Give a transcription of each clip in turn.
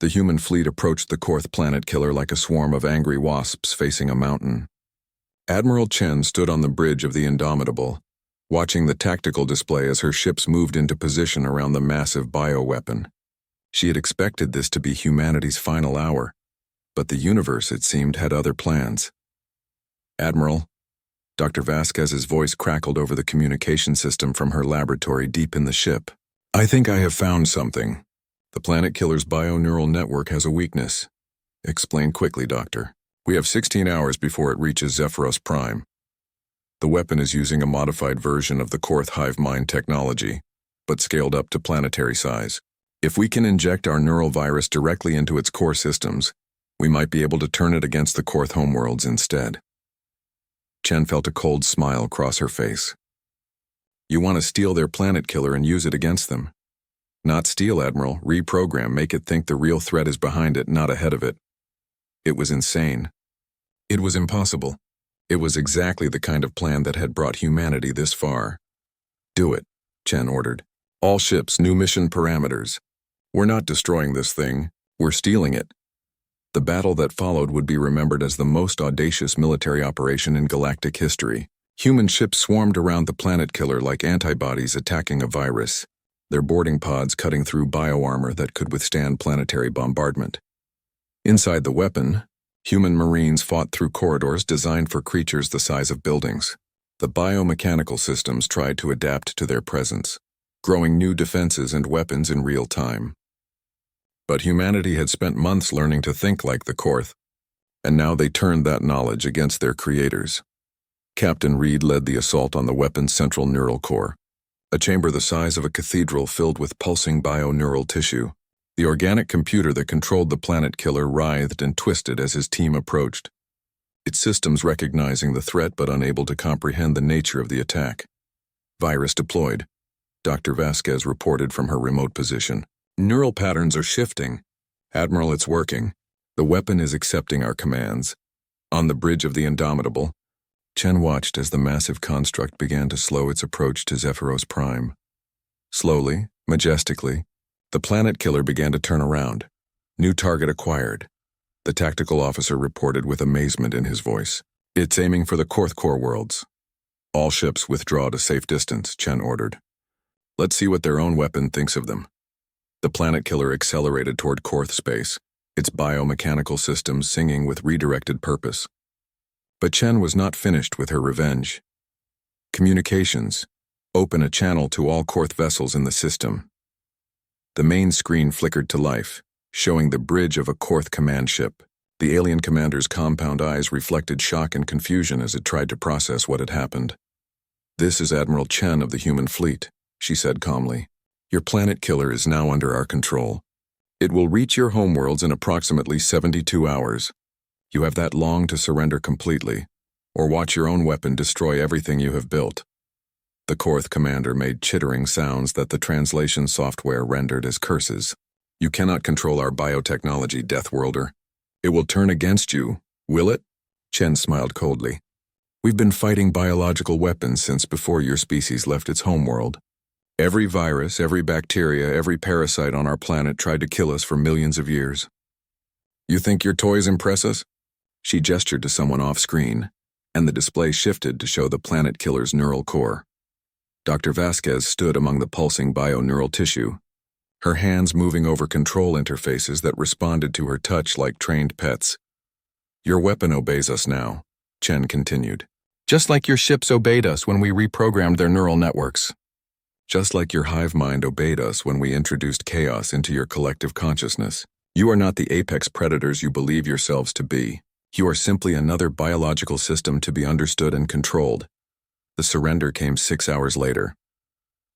The human fleet approached the Korth planet killer like a swarm of angry wasps facing a mountain. Admiral Chen stood on the bridge of the Indomitable, watching the tactical display as her ships moved into position around the massive bioweapon. She had expected this to be humanity's final hour, but the universe, it seemed, had other plans. "Admiral," Dr. Vasquez's voice crackled over the communication system from her laboratory deep in the ship. "I think I have found something. The planet killer's bio-neural network has a weakness." "Explain quickly, Doctor." "We have 16 hours before it reaches Zephyros Prime. The weapon is using a modified version of the Korth hive mind technology, but scaled up to planetary size. If we can inject our neural virus directly into its core systems, we might be able to turn it against the Korth homeworlds instead." Chen felt a cold smile cross her face. "You want to steal their planet killer and use it against them?" "Not steal, Admiral. Reprogram, make it think the real threat is behind it, not ahead of it." It was insane. It was impossible. It was exactly the kind of plan that had brought humanity this far. "Do it," Chen ordered. "All ships, new mission parameters. We're not destroying this thing, we're stealing it." The battle that followed would be remembered as the most audacious military operation in galactic history. Human ships swarmed around the planet killer like antibodies attacking a virus, their boarding pods cutting through bioarmor that could withstand planetary bombardment. Inside the weapon, human marines fought through corridors designed for creatures the size of buildings. The biomechanical systems tried to adapt to their presence, growing new defenses and weapons in real time. But humanity had spent months learning to think like the Korth, and now they turned that knowledge against their creators. Captain Reed led the assault on the weapon's central neural core, a chamber the size of a cathedral filled with pulsing bio-neural tissue. The organic computer that controlled the planet killer writhed and twisted as his team approached, its systems recognizing the threat but unable to comprehend the nature of the attack. "Virus deployed," Dr. Vasquez reported from her remote position. "Neural patterns are shifting. Admiral, it's working. The weapon is accepting our commands." On the bridge of the Indomitable, Chen watched as the massive construct began to slow its approach to Zephyros Prime. Slowly, majestically, the planet killer began to turn around. "New target acquired," the tactical officer reported with amazement in his voice. "It's aiming for the Korth core worlds." "All ships withdraw to safe distance," Chen ordered. "Let's see what their own weapon thinks of them." The planet killer accelerated toward Korth space, its biomechanical systems singing with redirected purpose. But Chen was not finished with her revenge. "Communications. Open a channel to all Korth vessels in the system." The main screen flickered to life, showing the bridge of a Korth command ship. The alien commander's compound eyes reflected shock and confusion as it tried to process what had happened. "This is Admiral Chen of the human fleet," she said calmly. "Your planet killer is now under our control. It will reach your homeworlds in approximately 72 hours. You have that long to surrender completely, or watch your own weapon destroy everything you have built." The Korth commander made chittering sounds that the translation software rendered as curses. "You cannot control our biotechnology, Deathworlder. It will turn against you, will it?" Chen smiled coldly. "We've been fighting biological weapons since before your species left its homeworld. Every virus, every bacteria, every parasite on our planet tried to kill us for millions of years. You think your toys impress us?" She gestured to someone off-screen, and the display shifted to show the planet killer's neural core. Dr. Vasquez stood among the pulsing bio-neural tissue, her hands moving over control interfaces that responded to her touch like trained pets. "Your weapon obeys us now," Chen continued. "Just like your ships obeyed us when we reprogrammed their neural networks. Just like your hive mind obeyed us when we introduced chaos into your collective consciousness. You are not the apex predators you believe yourselves to be. You are simply another biological system to be understood and controlled." The surrender came 6 hours later.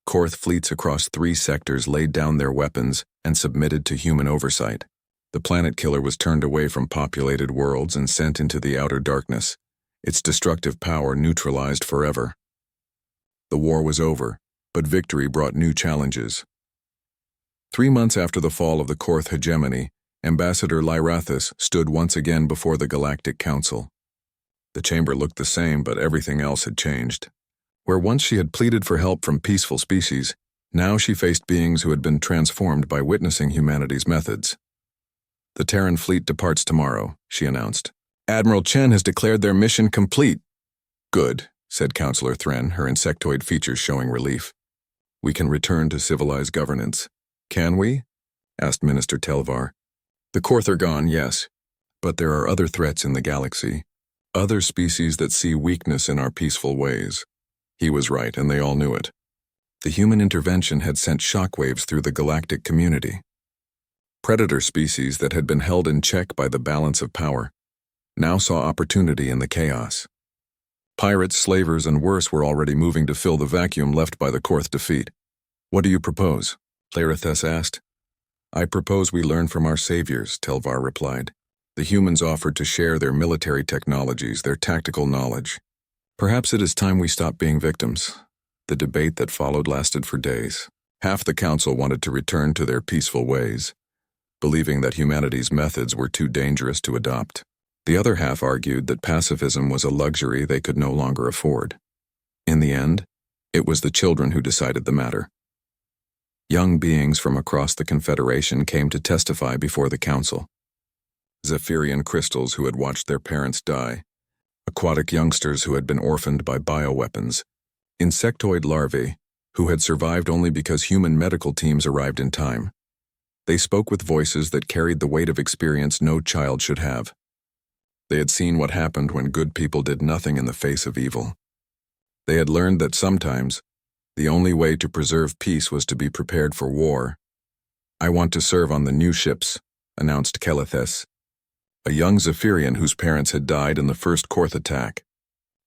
Korth fleets across 3 sectors laid down their weapons and submitted to human oversight. The planet killer was turned away from populated worlds and sent into the outer darkness, its destructive power neutralized forever. The war was over, but victory brought new challenges. 3 months after the fall of the Korth hegemony, Ambassador Lyrathis stood once again before the Galactic Council. The chamber looked the same, but everything else had changed. Where once she had pleaded for help from peaceful species, now she faced beings who had been transformed by witnessing humanity's methods. The Terran fleet departs tomorrow, she announced. Admiral Chen has declared their mission complete. Good, said Counselor Thren, her insectoid features showing relief. We can return to civilized governance. Can we? Asked Minister Telvar. The Korth are gone, yes. But there are other threats in the galaxy. Other species that see weakness in our peaceful ways. He was right, and they all knew it. The human intervention had sent shockwaves through the galactic community. Predator species that had been held in check by the balance of power now saw opportunity in the chaos. Pirates, slavers, and worse were already moving to fill the vacuum left by the Korth defeat. What do you propose? Laerithus asked. I propose we learn from our saviors, Telvar replied. The humans offered to share their military technologies, their tactical knowledge. Perhaps it is time we stop being victims. The debate that followed lasted for days. Half the council wanted to return to their peaceful ways, believing that humanity's methods were too dangerous to adopt. The other half argued that pacifism was a luxury they could no longer afford. In the end, it was the children who decided the matter. Young beings from across the Confederation came to testify before the council. Zephyrian crystals who had watched their parents die, aquatic youngsters who had been orphaned by bioweapons, insectoid larvae who had survived only because human medical teams arrived in time. They spoke with voices that carried the weight of experience no child should have. They had seen what happened when good people did nothing in the face of evil. They had learned that sometimes the only way to preserve peace was to be prepared for war. I want to serve on the new ships, announced Kelithes, a young Zephyrian whose parents had died in the first Korth attack.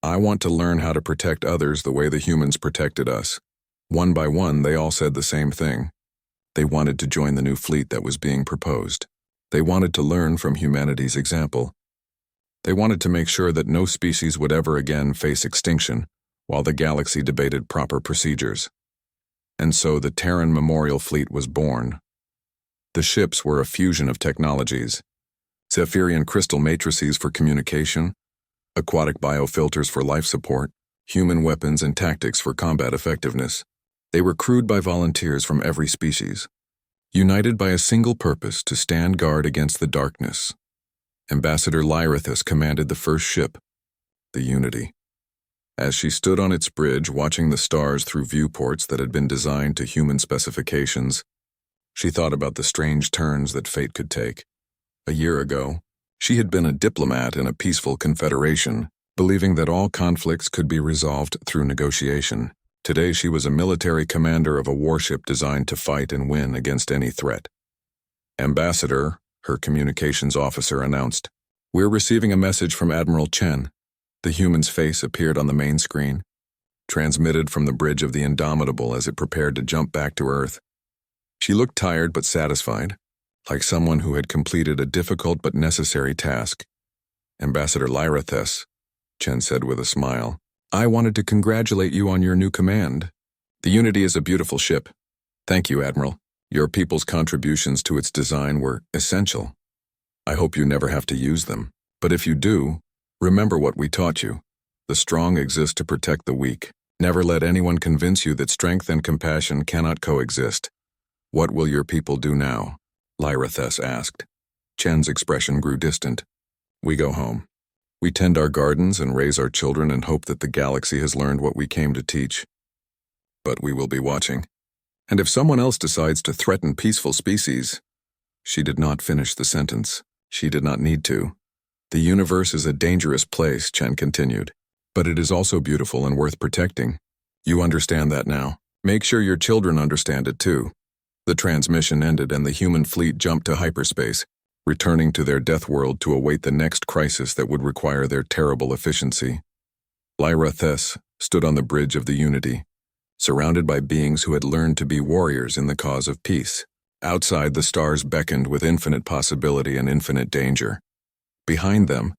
I want to learn how to protect others the way the humans protected us. One by one, they all said the same thing. They wanted to join the new fleet that was being proposed. They wanted to learn from humanity's example. They wanted to make sure that no species would ever again face extinction, while the galaxy debated proper procedures. And so the Terran Memorial Fleet was born. The ships were a fusion of technologies: Zephyrian crystal matrices for communication, aquatic biofilters for life support, human weapons and tactics for combat effectiveness. They were crewed by volunteers from every species, united by a single purpose: to stand guard against the darkness. Ambassador Laerithus commanded the first ship, the Unity. As she stood on its bridge watching the stars through viewports that had been designed to human specifications, she thought about the strange turns that fate could take. A year ago, she had been a diplomat in a peaceful confederation, believing that all conflicts could be resolved through negotiation. Today she was a military commander of a warship designed to fight and win against any threat. Ambassador, her communications officer announced, "We're receiving a message from Admiral Chen." The human's face appeared on the main screen, transmitted from the bridge of the Indomitable as it prepared to jump back to Earth. She looked tired but satisfied, like someone who had completed a difficult but necessary task. "Ambassador Laerithus," Chen said with a smile, "I wanted to congratulate you on your new command. The Unity is a beautiful ship. Thank you, Admiral. Your people's contributions to its design were essential. I hope you never have to use them. But if you do, remember what we taught you. The strong exist to protect the weak. Never let anyone convince you that strength and compassion cannot coexist. What will your people do now?" Laerithus asked. Chen's expression grew distant. "We go home. We tend our gardens and raise our children and hope that the galaxy has learned what we came to teach. But we will be watching. And if someone else decides to threaten peaceful species..." She did not finish the sentence. She did not need to. "The universe is a dangerous place," Chen continued. "But it is also beautiful and worth protecting. You understand that now. Make sure your children understand it too." The transmission ended and the human fleet jumped to hyperspace, returning to their death world to await the next crisis that would require their terrible efficiency. Laerithus stood on the bridge of the Unity, surrounded by beings who had learned to be warriors in the cause of peace. Outside, the stars beckoned with infinite possibility and infinite danger. Behind them,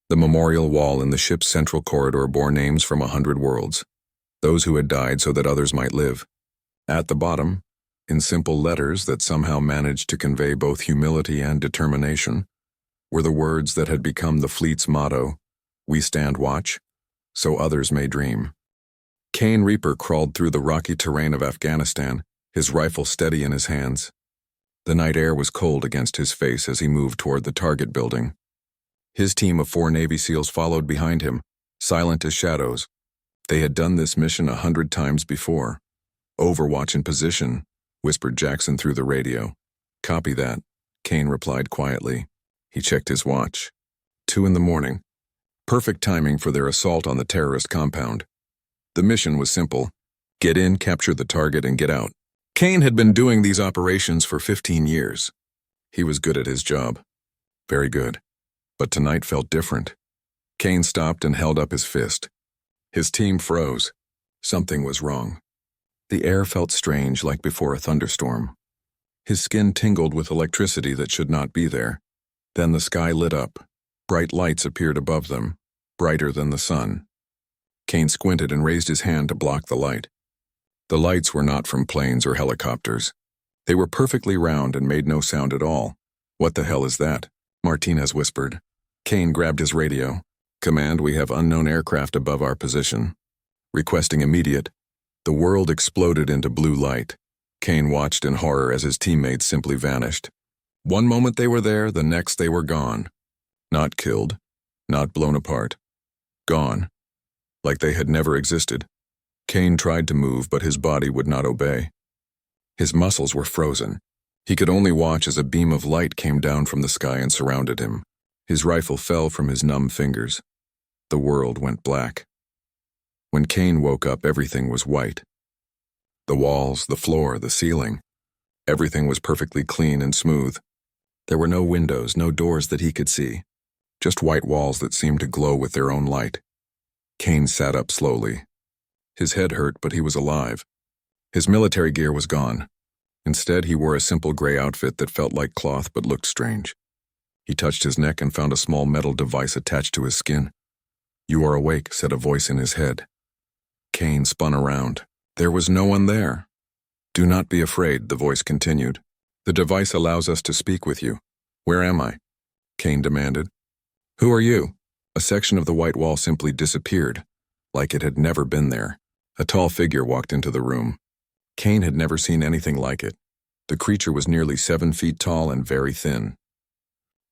the memorial wall in the ship's central corridor bore names from 100 worlds, those who had died so that others might live. At the bottom, in simple letters that somehow managed to convey both humility and determination, were the words that had become the fleet's motto: "We stand watch, so others may dream." Cain Reaper crawled through the rocky terrain of Afghanistan, his rifle steady in his hands. The night air was cold against his face as he moved toward the target building. His team of 4 Navy SEALs followed behind him, silent as shadows. They had done this mission 100 times before. "Overwatch in position," whispered Jackson through the radio. "Copy that," Kane replied quietly. He checked his watch. 2 in the morning. Perfect timing for their assault on the terrorist compound. The mission was simple. Get in, capture the target, and get out. Kane had been doing these operations for 15 years. He was good at his job. Very good. But tonight felt different. Kane stopped and held up his fist. His team froze. Something was wrong. The air felt strange, like before a thunderstorm. His skin tingled with electricity that should not be there. Then the sky lit up. Bright lights appeared above them, brighter than the sun. Kane squinted and raised his hand to block the light. The lights were not from planes or helicopters. They were perfectly round and made no sound at all. "What the hell is that?" Martinez whispered. Kane grabbed his radio. "Command, we have unknown aircraft above our position. Requesting immediate." The world exploded into blue light. Kane watched in horror as his teammates simply vanished. One moment they were there, the next they were gone. Not killed, not blown apart. Gone. Like they had never existed. Kane tried to move, but his body would not obey. His muscles were frozen. He could only watch as a beam of light came down from the sky and surrounded him. His rifle fell from his numb fingers. The world went black. When Kane woke up, everything was white. The walls, the floor, the ceiling. Everything was perfectly clean and smooth. There were no windows, no doors that he could see. Just white walls that seemed to glow with their own light. Kane sat up slowly. His head hurt, but he was alive. His military gear was gone. Instead, he wore a simple gray outfit that felt like cloth but looked strange. He touched his neck and found a small metal device attached to his skin. "You are awake," said a voice in his head. Kane spun around. There was no one there. "Do not be afraid," the voice continued. "The device allows us to speak with you." "Where am I?" Kane demanded. "Who are you?" A section of the white wall simply disappeared, like it had never been there. A tall figure walked into the room. Kane had never seen anything like it. The creature was nearly 7 feet tall and very thin.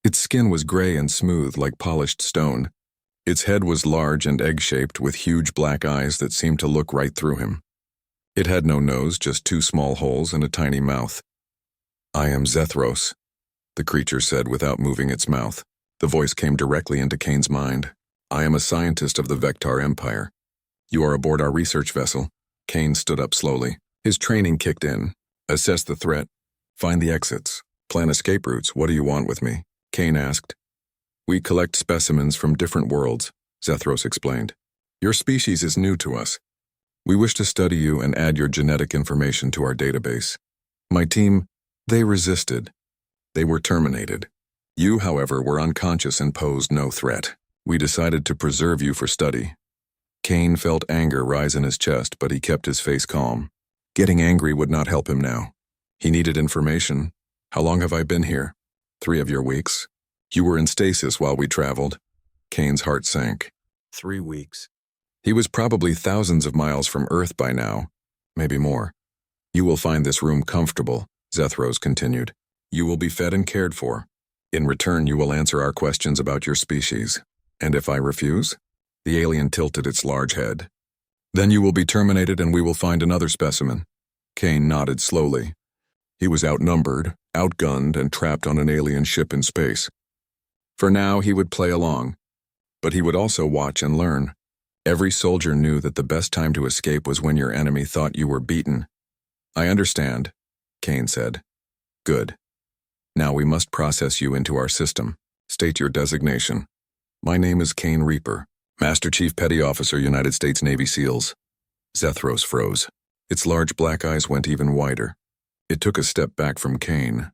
Its skin was gray and smooth like polished stone. Its head was large and egg-shaped with huge black eyes that seemed to look right through him. It had no nose, just 2 small holes and a tiny mouth. "I am Zethros," the creature said without moving its mouth. The voice came directly into Kane's mind. "I am a scientist of the Vectar Empire. You are aboard our research vessel." Kane stood up slowly. His training kicked in. "Assess the threat. Find the exits. Plan escape routes. What do you want with me?" Kane asked. "We collect specimens from different worlds," Zethros explained. "Your species is new to us. We wish to study you and add your genetic information to our database. My team, they resisted. They were terminated. You, however, were unconscious and posed no threat. We decided to preserve you for study." Kane felt anger rise in his chest, but he kept his face calm. Getting angry would not help him now. He needed information. "How long have I been here?" 3 of your weeks. You were in stasis while we traveled." Kane's heart sank. 3 weeks. He was probably thousands of miles from Earth by now, maybe more. "You will find this room comfortable," Zethros continued. "You will be fed and cared for. In return, you will answer our questions about your species. And if I refuse?" The alien tilted its large head. "Then you will be terminated and we will find another specimen." Kane nodded slowly. He was outnumbered, outgunned, and trapped on an alien ship in space. For now, he would play along. But he would also watch and learn. Every soldier knew that the best time to escape was when your enemy thought you were beaten. "I understand," Kane said. "Good. Now we must process you into our system. State your designation." "My name is Kane Reaper, Master Chief Petty Officer, United States Navy SEALs." Zethros froze. Its large black eyes went even wider. It took a step back from Kane.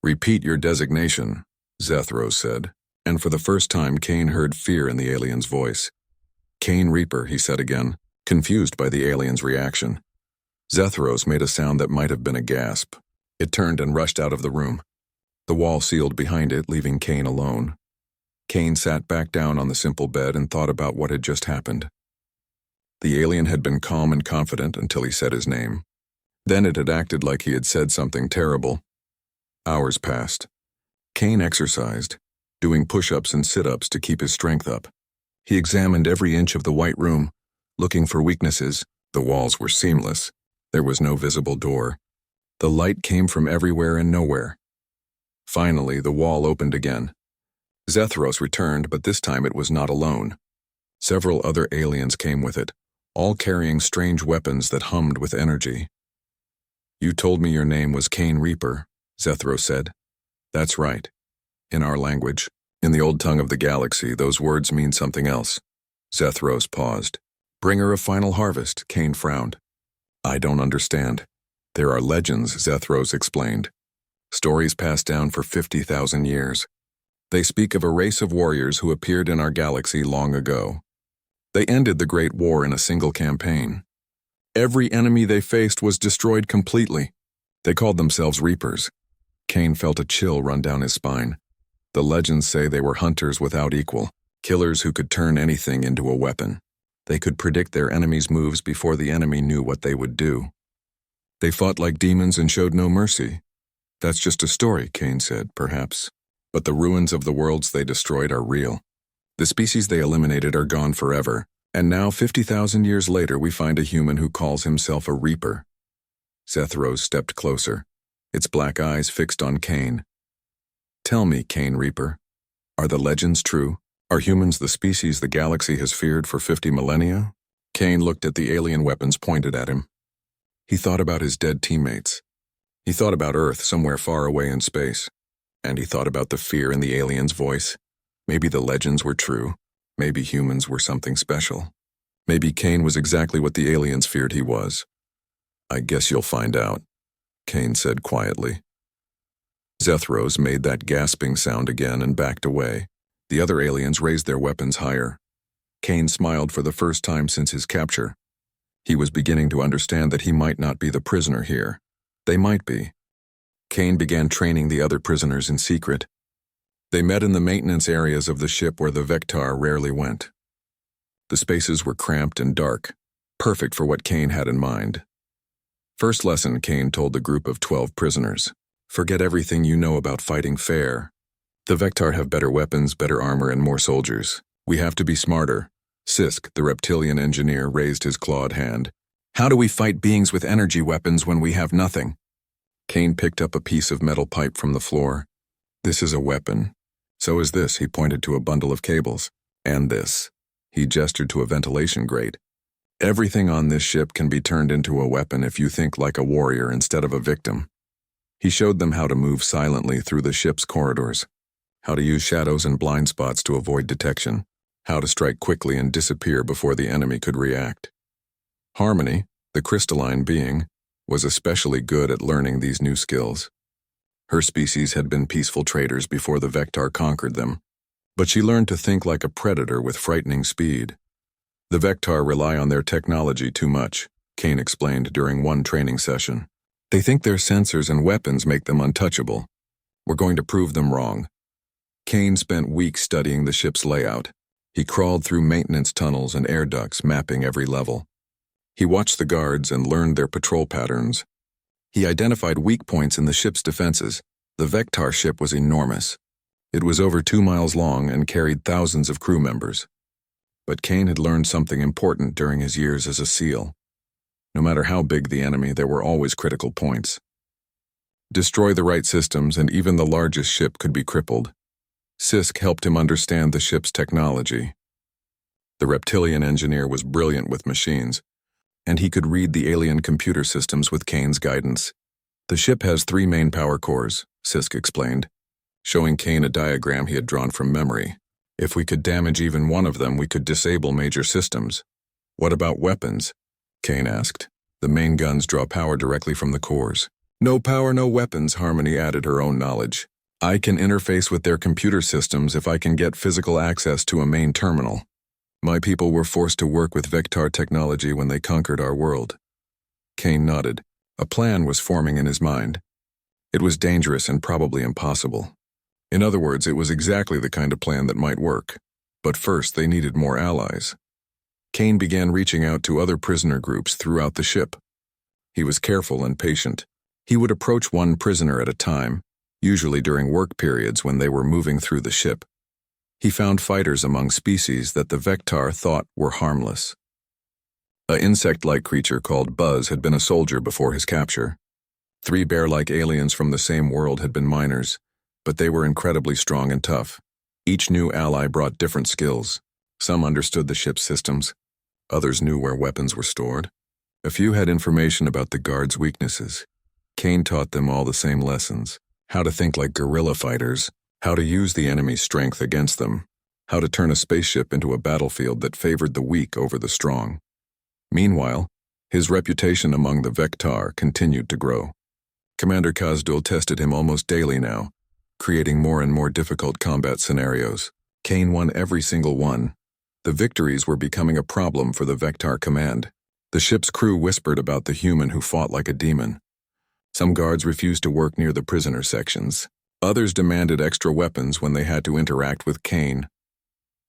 "Repeat your designation," Zethros said, and for the first time Kane heard fear in the alien's voice. "Kane Reaper," he said again, confused by the alien's reaction. Zethros made a sound that might have been a gasp. It turned and rushed out of the room. The wall sealed behind it, leaving Kane alone. Kane sat back down on the simple bed and thought about what had just happened. The alien had been calm and confident until he said his name. Then it had acted like he had said something terrible. Hours passed. Kane exercised, doing push-ups and sit-ups to keep his strength up. He examined every inch of the white room, looking for weaknesses. The walls were seamless. There was no visible door. The light came from everywhere and nowhere. Finally, the wall opened again. Zethros returned, but this time it was not alone. Several other aliens came with it, all carrying strange weapons that hummed with energy. "You told me your name was Kane Reaper," Zethros said. "That's right. In our language, in the old tongue of the galaxy, those words mean something else." Zethros paused. "Bringer of final harvest," Kane frowned. "I don't understand." "There are legends," Zethros explained. "Stories passed down for 50,000 years. They speak of a race of warriors who appeared in our galaxy long ago. They ended the Great War in a single campaign. Every enemy they faced was destroyed completely. They called themselves Reapers." Kane felt a chill run down his spine. The legends say they were hunters without equal, killers who could turn anything into a weapon. They could predict their enemies' moves before the enemy knew what they would do. "They fought like demons and showed no mercy." "That's just a story," Kane said, "perhaps. But the ruins of the worlds they destroyed are real. The species they eliminated are gone forever, and now 50,000 years later we find a human who calls himself a Reaper." Zethros stepped closer, its black eyes fixed on Kane. "Tell me, Kane Reaper, are the legends true? Are humans the species the galaxy has feared for 50 millennia? Kane looked at the alien weapons pointed at him. He thought about his dead teammates. He thought about Earth somewhere far away in space. And he thought about the fear in the alien's voice. Maybe the legends were true. Maybe humans were something special. Maybe Kane was exactly what the aliens feared he was. "I guess you'll find out," Kane said quietly. Zethros made that gasping sound again and backed away. The other aliens raised their weapons higher. Kane smiled for the first time since his capture. He was beginning to understand that he might not be the prisoner here. They might be. Kane began training the other prisoners in secret. They met in the maintenance areas of the ship where the Vectar rarely went. The spaces were cramped and dark, perfect for what Kane had in mind. First lesson, Kane told the group of 12 prisoners. Forget everything you know about fighting fair. The Vectar have better weapons, better armor, and more soldiers. We have to be smarter. Sisk, the reptilian engineer, raised his clawed hand. How do we fight beings with energy weapons when we have nothing? Kane picked up a piece of metal pipe from the floor. This is a weapon. So is this, he pointed to a bundle of cables. And this. He gestured to a ventilation grate. Everything on this ship can be turned into a weapon if you think like a warrior instead of a victim. He showed them how to move silently through the ship's corridors, how to use shadows and blind spots to avoid detection, how to strike quickly and disappear before the enemy could react. Harmony, the crystalline being, was especially good at learning these new skills. Her species had been peaceful traders before the Vectar conquered them, but she learned to think like a predator with frightening speed. The Vectar rely on their technology too much, Kane explained during one training session. They think their sensors and weapons make them untouchable. We're going to prove them wrong. Kane spent weeks studying the ship's layout. He crawled through maintenance tunnels and air ducts, mapping every level. He watched the guards and learned their patrol patterns. He identified weak points in the ship's defenses. The Vectar ship was enormous. It was over 2 miles long and carried thousands of crew members. But Kane had learned something important during his years as a SEAL. No matter how big the enemy, there were always critical points. Destroy the right systems and even the largest ship could be crippled. Sisk helped him understand the ship's technology. The reptilian engineer was brilliant with machines, and he could read the alien computer systems with Kane's guidance. The ship has 3 main power cores, Sisk explained, showing Kane a diagram he had drawn from memory. If we could damage even one of them, we could disable major systems. What about weapons? Kane asked. The main guns draw power directly from the cores. No power, no weapons, Harmony added her own knowledge. I can interface with their computer systems if I can get physical access to a main terminal. My people were forced to work with Vectar technology when they conquered our world. Kane nodded. A plan was forming in his mind. It was dangerous and probably impossible. In other words, it was exactly the kind of plan that might work. But first, they needed more allies. Kane began reaching out to other prisoner groups throughout the ship. He was careful and patient. He would approach one prisoner at a time, usually during work periods when they were moving through the ship. He found fighters among species that the Vectar thought were harmless. An insect-like creature called Buzz had been a soldier before his capture. 3 bear-like aliens from the same world had been miners, but they were incredibly strong and tough. Each new ally brought different skills. Some understood the ship's systems. Others knew where weapons were stored. A few had information about the guards' weaknesses. Kane taught them all the same lessons: how to think like guerrilla fighters, how to use the enemy's strength against them, how to turn a spaceship into a battlefield that favored the weak over the strong. Meanwhile, his reputation among the Vectar continued to grow. Commander Kazdul tested him almost daily now, creating more and more difficult combat scenarios. Kane won every single one. The victories were becoming a problem for the Vectar command. The ship's crew whispered about the human who fought like a demon. Some guards refused to work near the prisoner sections. Others demanded extra weapons when they had to interact with Kane.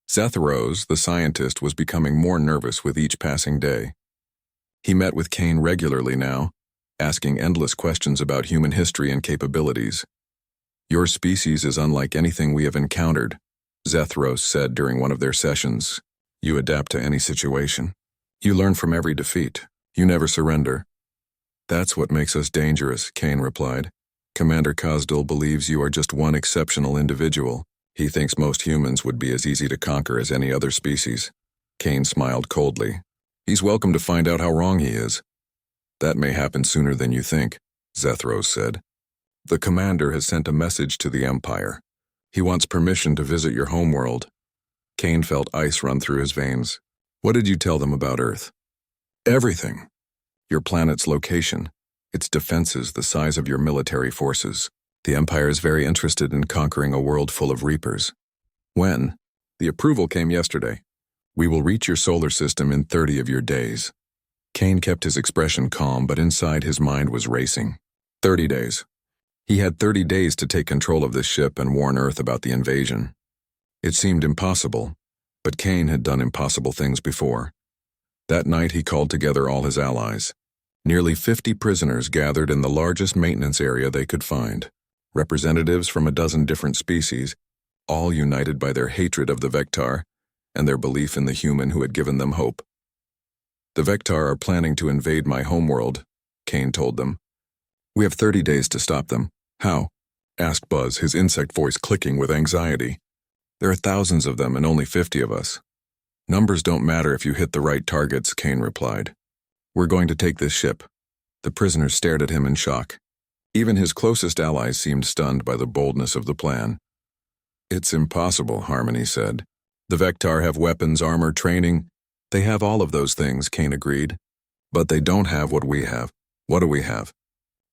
Zethros, the scientist, was becoming more nervous with each passing day. He met with Kane regularly now, asking endless questions about human history and capabilities. "Your species is unlike anything we have encountered," Zethros said during one of their sessions. "You adapt to any situation. You learn from every defeat. You never surrender." "That's what makes us dangerous," Kane replied. "Commander Kazdul believes you are just one exceptional individual. He thinks most humans would be as easy to conquer as any other species." Kane smiled coldly. "He's welcome to find out how wrong he is." "That may happen sooner than you think," Zethros said. "The commander has sent a message to the Empire. He wants permission to visit your homeworld." Kane felt ice run through his veins. "What did you tell them about Earth?" "Everything. Your planet's location, its defenses, the size of your military forces. The Empire is very interested in conquering a world full of Reapers." "When?" "The approval came yesterday. We will reach your solar system in 30 of your days." Kane kept his expression calm, but inside his mind was racing. 30 days. He had 30 days to take control of this ship and warn Earth about the invasion. It seemed impossible, but Kane had done impossible things before. That night he called together all his allies. Nearly 50 prisoners gathered in the largest maintenance area they could find. Representatives from a dozen different species, all united by their hatred of the Vectar and their belief in the human who had given them hope. "The Vectar are planning to invade my homeworld," Kane told them. "We have 30 days to stop them." "How?" asked Buzz, his insect voice clicking with anxiety. "There are thousands of them and only 50 of us." "Numbers don't matter if you hit the right targets," Kane replied. "We're going to take this ship." The prisoners stared at him in shock. Even his closest allies seemed stunned by the boldness of the plan. "It's impossible," Harmony said. "The Vectar have weapons, armor, training." "They have all of those things," Kane agreed. "But they don't have what we have." "What do we have?"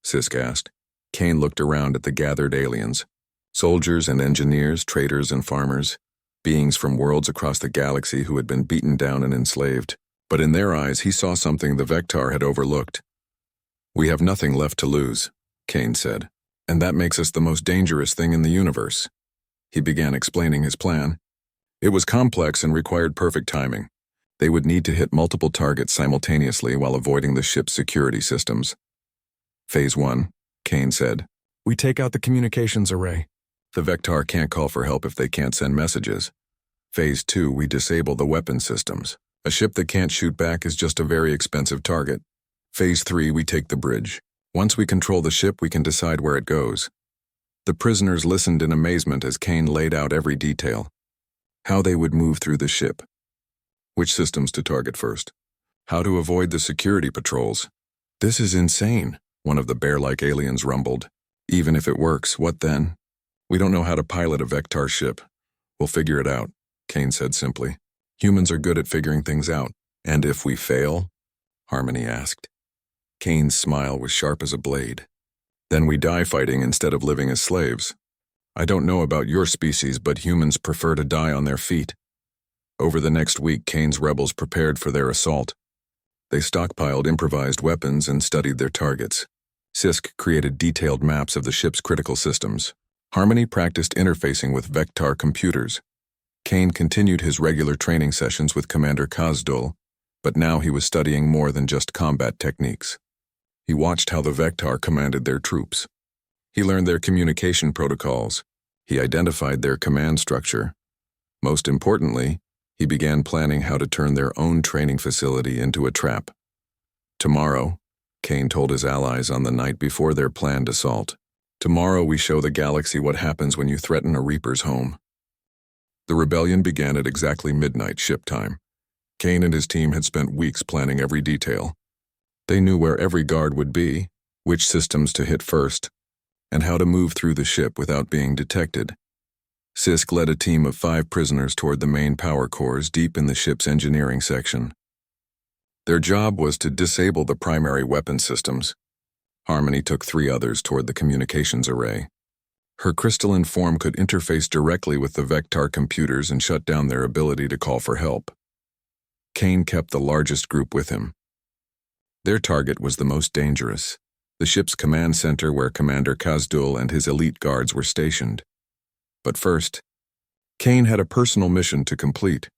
Sisk asked. Kane looked around at the gathered aliens. Soldiers and engineers, traders and farmers. Beings from worlds across the galaxy who had been beaten down and enslaved. But in their eyes he saw something the Vectar had overlooked. "We have nothing left to lose," Kane said. "And that makes us the most dangerous thing in the universe." He began explaining his plan. It was complex and required perfect timing. They would need to hit multiple targets simultaneously while avoiding the ship's security systems. "Phase 1, Kane said. "We take out the communications array. The Vectar can't call for help if they can't send messages. Phase 2, we disable the weapon systems. A ship that can't shoot back is just a very expensive target. Phase 3, we take the bridge. Once we control the ship, we can decide where it goes." The prisoners listened in amazement as Kane laid out every detail. How they would move through the ship. Which systems to target first. How to avoid the security patrols. "This is insane," one of the bear-like aliens rumbled. "Even if it works, what then?" "We don't know how to pilot a Vectar ship. We'll figure it out," Kane said simply. "Humans are good at figuring things out." "And if we fail?" Harmony asked. Kane's smile was sharp as a blade. "Then we die fighting instead of living as slaves. I don't know about your species, but humans prefer to die on their feet." Over the next week, Kane's rebels prepared for their assault. They stockpiled improvised weapons and studied their targets. Sisk created detailed maps of the ship's critical systems. Harmony practiced interfacing with Vectar computers. Kane continued his regular training sessions with Commander Kazdul, but now he was studying more than just combat techniques. He watched how the Vectar commanded their troops. He learned their communication protocols. He identified their command structure. Most importantly, he began planning how to turn their own training facility into a trap. Tomorrow, Kane told his allies on the night before their planned assault, tomorrow we show the galaxy what happens when you threaten a Reaper's home. The rebellion began at exactly midnight ship time. Kane and his team had spent weeks planning every detail. They knew where every guard would be, which systems to hit first, and how to move through the ship without being detected. Sisk led a team of 5 prisoners toward the main power cores deep in the ship's engineering section. Their job was to disable the primary weapon systems. Harmony took 3 others toward the communications array. Her crystalline form could interface directly with the Vectar computers and shut down their ability to call for help. Kane kept the largest group with him. Their target was the most dangerous, the ship's command center where Commander Kazdul and his elite guards were stationed. But first, Kane had a personal mission to complete.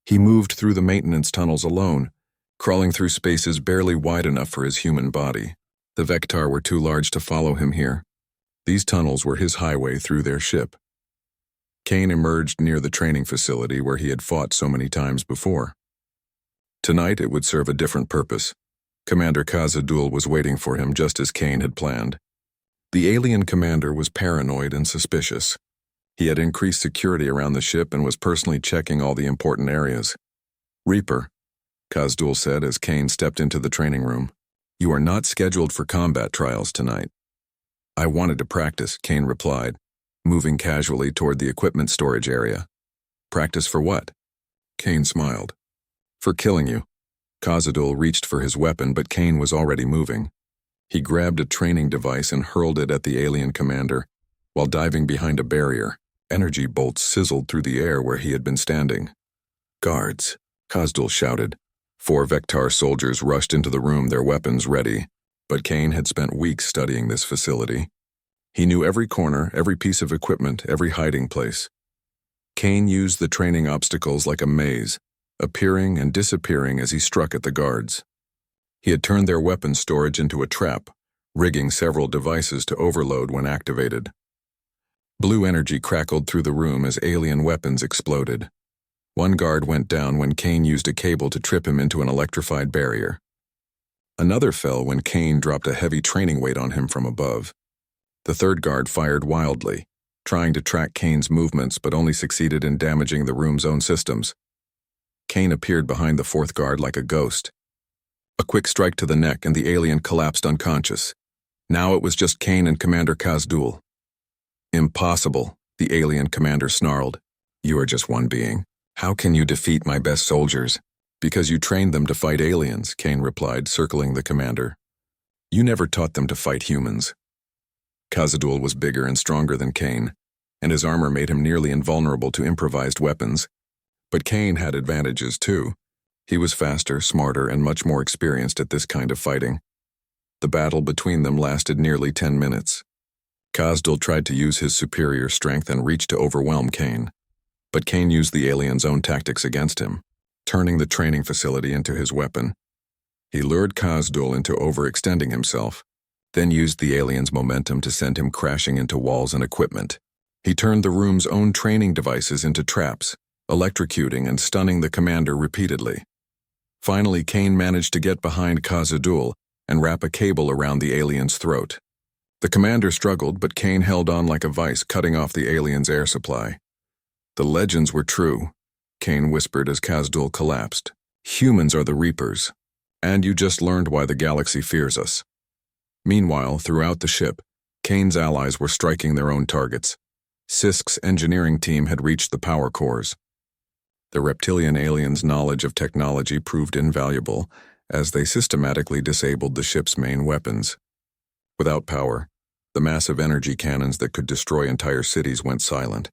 He moved through the maintenance tunnels alone, crawling through spaces barely wide enough for his human body. The Vectar were too large to follow him here. These tunnels were his highway through their ship. Kane emerged near the training facility where he had fought so many times before. Tonight it would serve a different purpose. Commander Khazad-dûl was waiting for him just as Kane had planned. The alien commander was paranoid and suspicious. He had increased security around the ship and was personally checking all the important areas. "Reaper," Khazad-dûl said as Kane stepped into the training room, "you are not scheduled for combat trials tonight." "I wanted to practice," Kane replied, moving casually toward the equipment storage area. "Practice for what?" Kane smiled. "For killing you." Khazad-dûl reached for his weapon, but Kane was already moving. He grabbed a training device and hurled it at the alien commander, while diving behind a barrier. Energy bolts sizzled through the air where he had been standing. "Guards," Khazad-dûl shouted. 4 Vectar soldiers rushed into the room, their weapons ready, but Kane had spent weeks studying this facility. He knew every corner, every piece of equipment, every hiding place. Kane used the training obstacles like a maze, appearing and disappearing as he struck at the guards. He had turned their weapon storage into a trap, rigging several devices to overload when activated. Blue energy crackled through the room as alien weapons exploded. One guard went down when Kane used a cable to trip him into an electrified barrier. Another fell when Kane dropped a heavy training weight on him from above. The third guard fired wildly, trying to track Kane's movements but only succeeded in damaging the room's own systems. Kane appeared behind the 4th guard like a ghost. A quick strike to the neck and the alien collapsed unconscious. Now it was just Kane and Commander Khazad-dûl. "Impossible," the alien commander snarled. "You are just one being. How can you defeat my best soldiers?" "Because you trained them to fight aliens," Kane replied, circling the commander. "You never taught them to fight humans." Khazad-dûl was bigger and stronger than Kane, and his armor made him nearly invulnerable to improvised weapons. But Kane had advantages too. He was faster, smarter, and much more experienced at this kind of fighting. The battle between them lasted nearly 10 minutes. Khazad-dûl tried to use his superior strength and reached to overwhelm Kane. But Kane used the alien's own tactics against him, turning the training facility into his weapon. He lured Khazad-dûl into overextending himself, then used the alien's momentum to send him crashing into walls and equipment. He turned the room's own training devices into traps, electrocuting and stunning the commander repeatedly. Finally, Kane managed to get behind Khazad-dûl and wrap a cable around the alien's throat. The commander struggled, but Kane held on like a vice, cutting off the alien's air supply. "The legends were true," Kane whispered as Khazad-dûl collapsed. "Humans are the Reapers, and you just learned why the galaxy fears us." Meanwhile, throughout the ship, Kane's allies were striking their own targets. Sisk's engineering team had reached the power cores. The reptilian aliens' knowledge of technology proved invaluable as they systematically disabled the ship's main weapons. Without power, the massive energy cannons that could destroy entire cities went silent.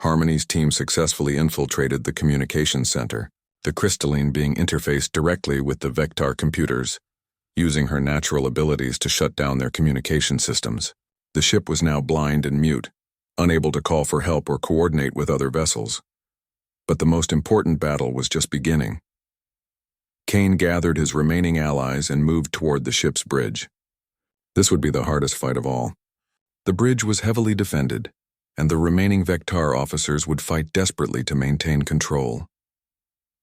Harmony's team successfully infiltrated the communications center, the crystalline being interfaced directly with the Vectar computers, using her natural abilities to shut down their communication systems. The ship was now blind and mute, unable to call for help or coordinate with other vessels. But the most important battle was just beginning. Kane gathered his remaining allies and moved toward the ship's bridge. This would be the hardest fight of all. The bridge was heavily defended, and the remaining Vectar officers would fight desperately to maintain control.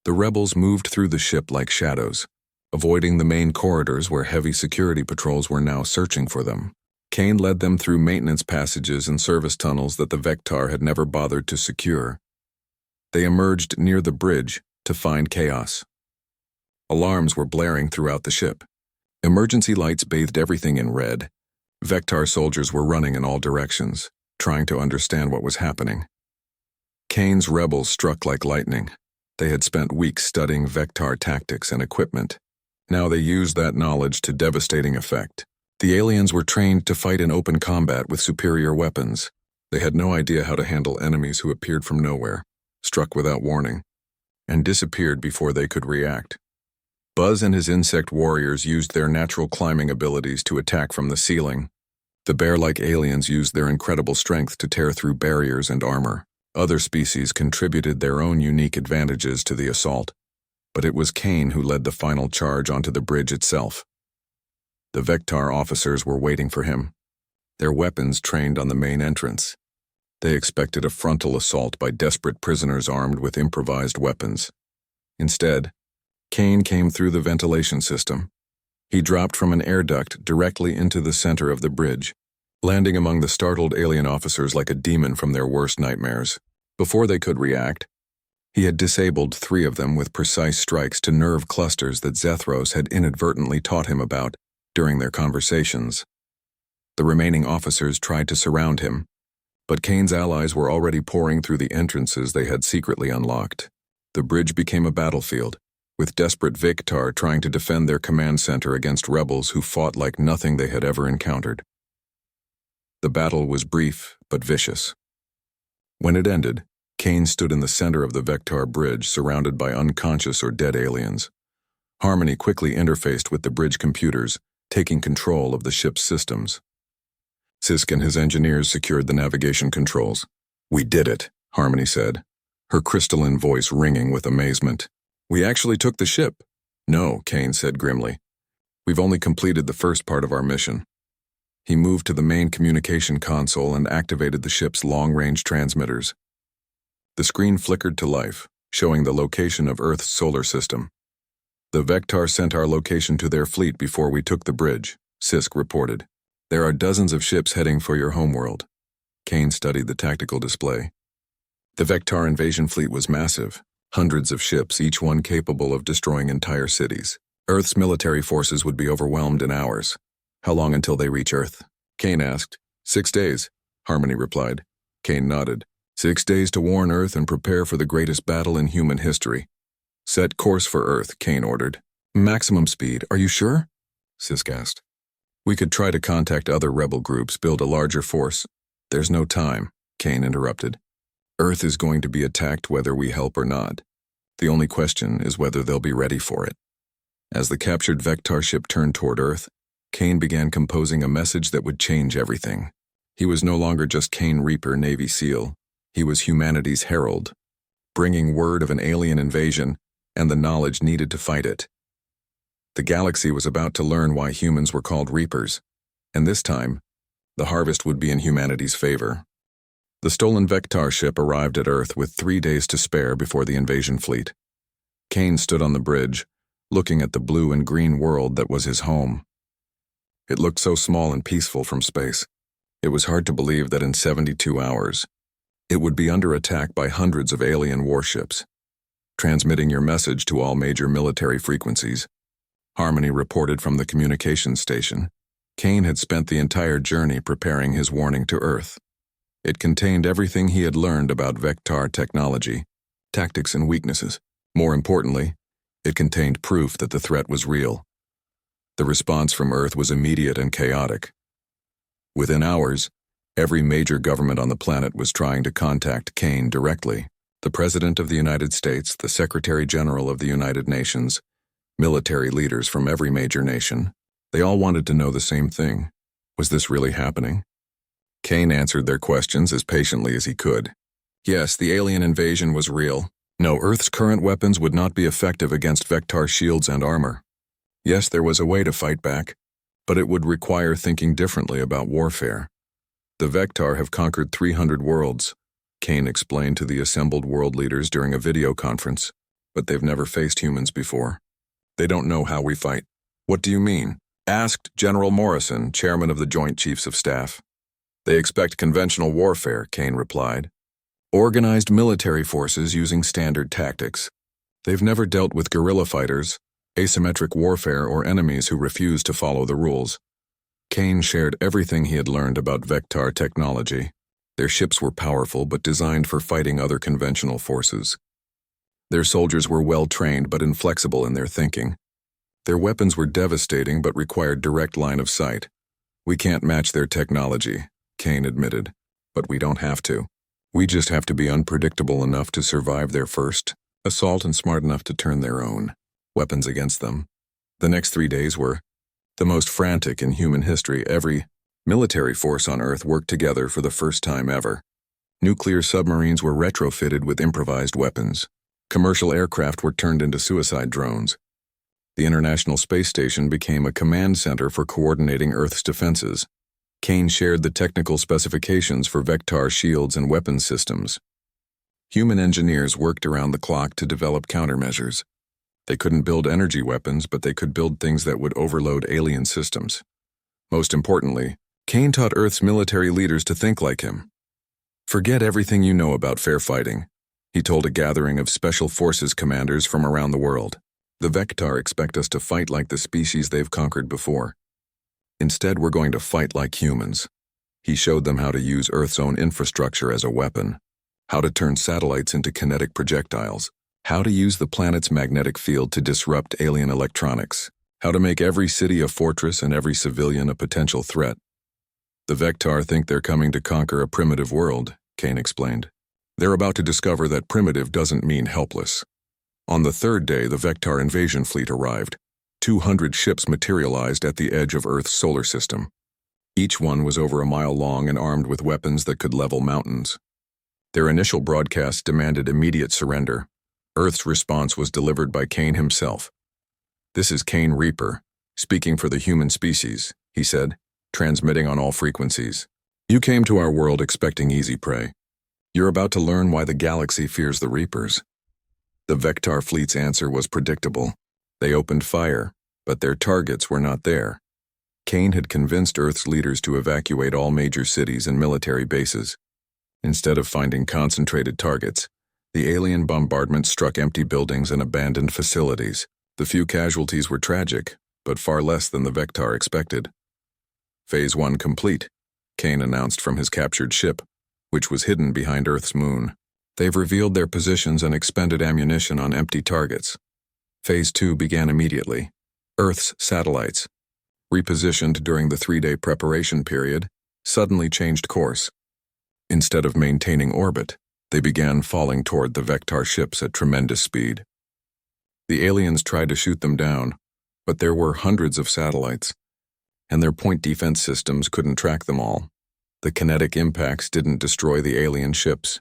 The rebels moved through the ship like shadows, avoiding the main corridors where heavy security patrols were now searching for them. Kane led them through maintenance passages and service tunnels that the Vectar had never bothered to secure. They emerged near the bridge to find chaos. Alarms were blaring throughout the ship. Emergency lights bathed everything in red. Vectar soldiers were running in all directions, trying to understand what was happening. Kane's rebels struck like lightning. They had spent weeks studying Vectar tactics and equipment. Now they used that knowledge to devastating effect. The aliens were trained to fight in open combat with superior weapons. They had no idea how to handle enemies who appeared from nowhere, struck without warning, and disappeared before they could react. Buzz and his insect warriors used their natural climbing abilities to attack from the ceiling. The bear-like aliens used their incredible strength to tear through barriers and armor. Other species contributed their own unique advantages to the assault, but it was Kane who led the final charge onto the bridge itself. The Vectar officers were waiting for him, their weapons trained on the main entrance. They expected a frontal assault by desperate prisoners armed with improvised weapons. Instead, Kane came through the ventilation system. He dropped from an air duct directly into the center of the bridge, landing among the startled alien officers like a demon from their worst nightmares. Before they could react, he had disabled 3 of them with precise strikes to nerve clusters that Zethros had inadvertently taught him about during their conversations. The remaining officers tried to surround him, but Kane's allies were already pouring through the entrances they had secretly unlocked. The bridge became a battlefield, with desperate Vectar trying to defend their command center against rebels who fought like nothing they had ever encountered. The battle was brief but vicious. When it ended, Kane stood in the center of the Vectar bridge surrounded by unconscious or dead aliens. Harmony quickly interfaced with the bridge computers, taking control of the ship's systems. Sisk and his engineers secured the navigation controls. "We did it," Harmony said, her crystalline voice ringing with amazement. "We actually took the ship." "No," Kane said grimly. "We've only completed the first part of our mission." He moved to the main communication console and activated the ship's long-range transmitters. The screen flickered to life, showing the location of Earth's solar system. "The Vectar sent our location to their fleet before we took the bridge," Sisk reported. "There are dozens of ships heading for your homeworld." Kane studied the tactical display. The Vectar invasion fleet was massive, hundreds of ships, each one capable of destroying entire cities. Earth's military forces would be overwhelmed in hours. "How long until they reach Earth?" Kane asked. 6 days, Harmony replied. Kane nodded. 6 days to warn Earth and prepare for the greatest battle in human history. "Set course for Earth," Kane ordered. "Maximum speed, are you sure?" Sisk asked. "We could try to contact other rebel groups, build a larger force." "There's no time," Kane interrupted. "Earth is going to be attacked whether we help or not. The only question is whether they'll be ready for it." As the captured Vectar ship turned toward Earth, Kane began composing a message that would change everything. He was no longer just Kane Reaper, Navy SEAL. He was humanity's herald, bringing word of an alien invasion and the knowledge needed to fight it. The galaxy was about to learn why humans were called Reapers, and this time, the harvest would be in humanity's favor. The stolen Vectar ship arrived at Earth with 3 days to spare before the invasion fleet. Kane stood on the bridge, looking at the blue and green world that was his home. It looked so small and peaceful from space. It was hard to believe that in 72 hours, it would be under attack by hundreds of alien warships, transmitting your message to all major military frequencies. Harmony reported from the communications station. Kane had spent the entire journey preparing his warning to Earth. It contained everything he had learned about Vectar technology, tactics and weaknesses. More importantly, it contained proof that the threat was real. The response from Earth was immediate and chaotic. Within hours, every major government on the planet was trying to contact Kane directly. The President of the United States, the Secretary General of the United Nations, military leaders from every major nation. They all wanted to know the same thing. Was this really happening? Kane answered their questions as patiently as he could. Yes, the alien invasion was real. No, Earth's current weapons would not be effective against Vectar shields and armor. Yes, there was a way to fight back, but it would require thinking differently about warfare. The Vectar have conquered 300 worlds, Kane explained to the assembled world leaders during a video conference, but they've never faced humans before. They don't know how we fight. What do you mean? Asked General Morrison, chairman of the Joint Chiefs of Staff. They expect conventional warfare, Kane replied. Organized military forces using standard tactics. They've never dealt with guerrilla fighters, asymmetric warfare, or enemies who refuse to follow the rules. Kane shared everything he had learned about Vectar technology. Their ships were powerful but designed for fighting other conventional forces. Their soldiers were well-trained but inflexible in their thinking. Their weapons were devastating but required direct line of sight. We can't match their technology, Kane admitted, but we don't have to. We just have to be unpredictable enough to survive their first assault and smart enough to turn their own weapons against them. The next 3 days were the most frantic in human history. Every military force on Earth worked together for the first time ever. Nuclear submarines were retrofitted with improvised weapons. Commercial aircraft were turned into suicide drones. The International Space Station became a command center for coordinating Earth's defenses. Kane shared the technical specifications for Vectar shields and weapons systems. Human engineers worked around the clock to develop countermeasures. They couldn't build energy weapons, but they could build things that would overload alien systems. Most importantly, Kane taught Earth's military leaders to think like him. Forget everything you know about fair fighting, he told a gathering of Special Forces commanders from around the world. The Vectar expect us to fight like the species they've conquered before. Instead, we're going to fight like humans. He showed them how to use Earth's own infrastructure as a weapon, how to turn satellites into kinetic projectiles, how to use the planet's magnetic field to disrupt alien electronics, how to make every city a fortress and every civilian a potential threat. The Vectar think they're coming to conquer a primitive world, Kane explained. They're about to discover that primitive doesn't mean helpless. On the third day, the Vectar invasion fleet arrived. 200 ships materialized at the edge of Earth's solar system. Each one was over a mile long and armed with weapons that could level mountains. Their initial broadcast demanded immediate surrender. Earth's response was delivered by Kane himself. This is Kane Reaper, speaking for the human species, he said, transmitting on all frequencies. You came to our world expecting easy prey. You're about to learn why the galaxy fears the Reapers. The Vectar fleet's answer was predictable. They opened fire, but their targets were not there. Kane had convinced Earth's leaders to evacuate all major cities and military bases. Instead of finding concentrated targets, the alien bombardment struck empty buildings and abandoned facilities. The few casualties were tragic, but far less than the Vectar expected. Phase 1 complete, Kane announced from his captured ship, which was hidden behind Earth's moon. They've revealed their positions and expended ammunition on empty targets. Phase 2 began immediately. Earth's satellites, repositioned during the 3-day preparation period, suddenly changed course. Instead of maintaining orbit, they began falling toward the Vectar ships at tremendous speed. The aliens tried to shoot them down, but there were hundreds of satellites, and their point defense systems couldn't track them all. The kinetic impacts didn't destroy the alien ships,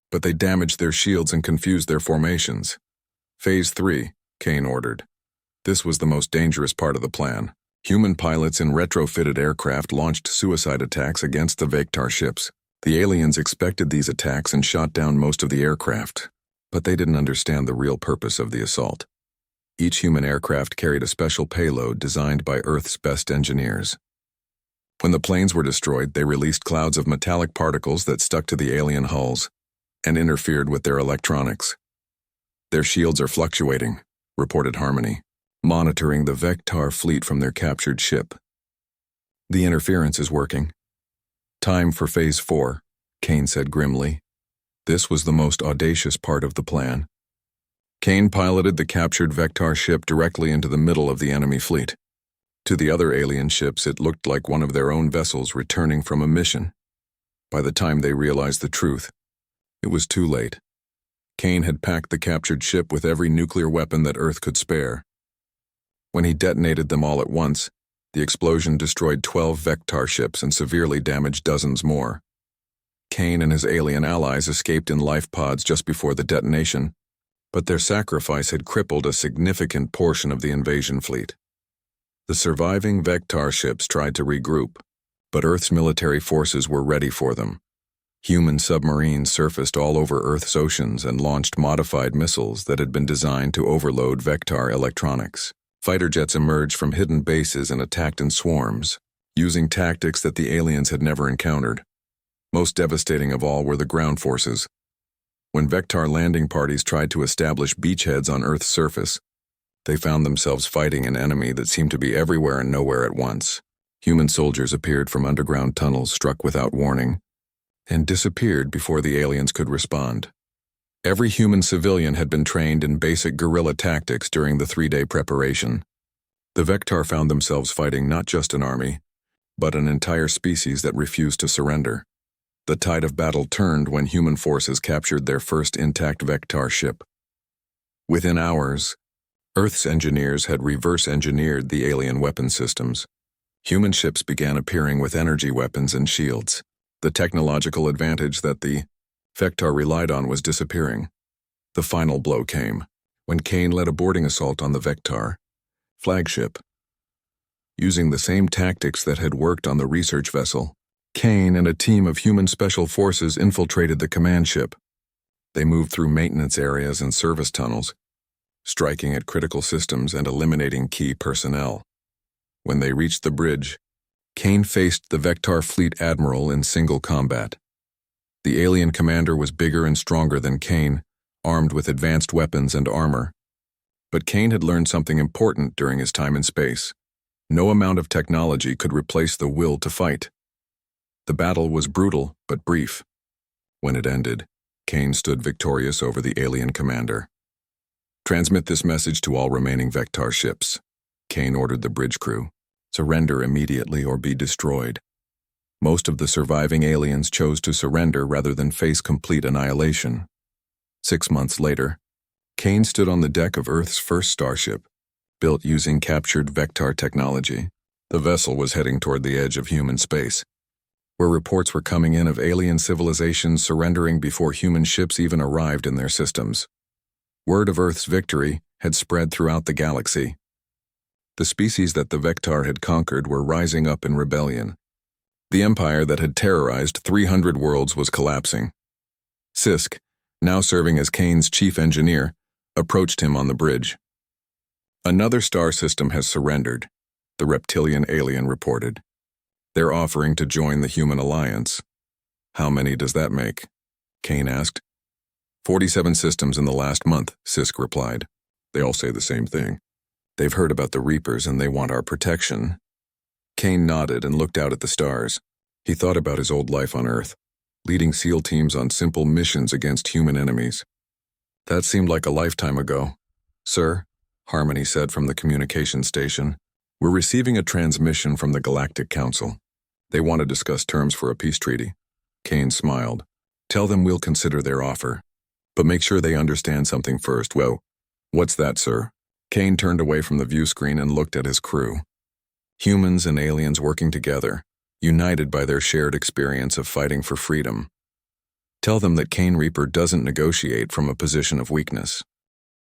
but they damaged their shields and confused their formations. Phase 3, Kane ordered. This was the most dangerous part of the plan. Human pilots in retrofitted aircraft launched suicide attacks against the Vectar ships. The aliens expected these attacks and shot down most of the aircraft, but they didn't understand the real purpose of the assault. Each human aircraft carried a special payload designed by Earth's best engineers. When the planes were destroyed, they released clouds of metallic particles that stuck to the alien hulls and interfered with their electronics. Their shields are fluctuating, reported Harmony, monitoring the Vectar fleet from their captured ship. The interference is working. Time for Phase 4, Kane said grimly. This was the most audacious part of the plan. Kane piloted the captured Vectar ship directly into the middle of the enemy fleet. To the other alien ships, it looked like one of their own vessels returning from a mission. By the time they realized the truth, it was too late. Kane had packed the captured ship with every nuclear weapon that Earth could spare. When he detonated them all at once, the explosion destroyed 12 Vectar ships and severely damaged dozens more. Kane and his alien allies escaped in life pods just before the detonation, but their sacrifice had crippled a significant portion of the invasion fleet. The surviving Vectar ships tried to regroup, But Earth's military forces were ready for them. Human submarines surfaced all over Earth's oceans and launched modified missiles that had been designed to overload Vectar electronics. Fighter jets emerged from hidden bases and attacked in swarms, using tactics that the aliens had never encountered. Most devastating of all were the ground forces. When Vectar landing parties tried to establish beachheads on Earth's surface, they found themselves fighting an enemy that seemed to be everywhere and nowhere at once. Human soldiers appeared from underground tunnels, struck without warning, and disappeared before the aliens could respond. Every human civilian had been trained in basic guerrilla tactics during the 3-day preparation. The Vectar found themselves fighting not just an army, but an entire species that refused to surrender. The tide of battle turned when human forces captured their first intact Vectar ship. Within hours, Earth's engineers had reverse-engineered the alien weapon systems. Human ships began appearing with energy weapons and shields. The technological advantage that the Vectar relied on was disappearing. The final blow came when Kane led a boarding assault on the Vectar flagship. Using the same tactics that had worked on the research vessel, Kane and a team of human special forces infiltrated the command ship. They moved through maintenance areas and service tunnels, striking at critical systems and eliminating key personnel. When they reached the bridge, Kane faced the Vectar fleet admiral in single combat. The alien commander was bigger and stronger than Kane, armed with advanced weapons and armor. But Kane had learned something important during his time in space. No amount of technology could replace the will to fight. The battle was brutal but brief. When it ended, Kane stood victorious over the alien commander. "Transmit this message to all remaining Vectar ships," Kane ordered the bridge crew. "Surrender immediately or be destroyed." Most of the surviving aliens chose to surrender rather than face complete annihilation. 6 months later, Kane stood on the deck of Earth's first starship, built using captured Vectar technology. The vessel was heading toward the edge of human space, where reports were coming in of alien civilizations surrendering before human ships even arrived in their systems. Word of Earth's victory had spread throughout the galaxy. The species that the Vectar had conquered were rising up in rebellion. The empire that had terrorized 300 worlds was collapsing. Sisk, now serving as Kane's chief engineer, approached him on the bridge. "Another star system has surrendered," the reptilian alien reported. "They're offering to join the human alliance." "How many does that make?" Kane asked. 47 systems in the last month," Sisk replied. "They all say the same thing. They've heard about the Reapers and they want our protection." Kane nodded and looked out at the stars. He thought about his old life on Earth, leading SEAL teams on simple missions against human enemies. That seemed like a lifetime ago. "Sir," Harmony said from the communication station, "we're receiving a transmission from the Galactic Council. They want to discuss terms for a peace treaty." Kane smiled. "Tell them we'll consider their offer. But make sure they understand something first." "Well, what's that, sir?" Kane turned away from the view screen and looked at his crew. Humans and aliens working together, united by their shared experience of fighting for freedom. Tell them that Kane Reaper doesn't negotiate from a position of weakness.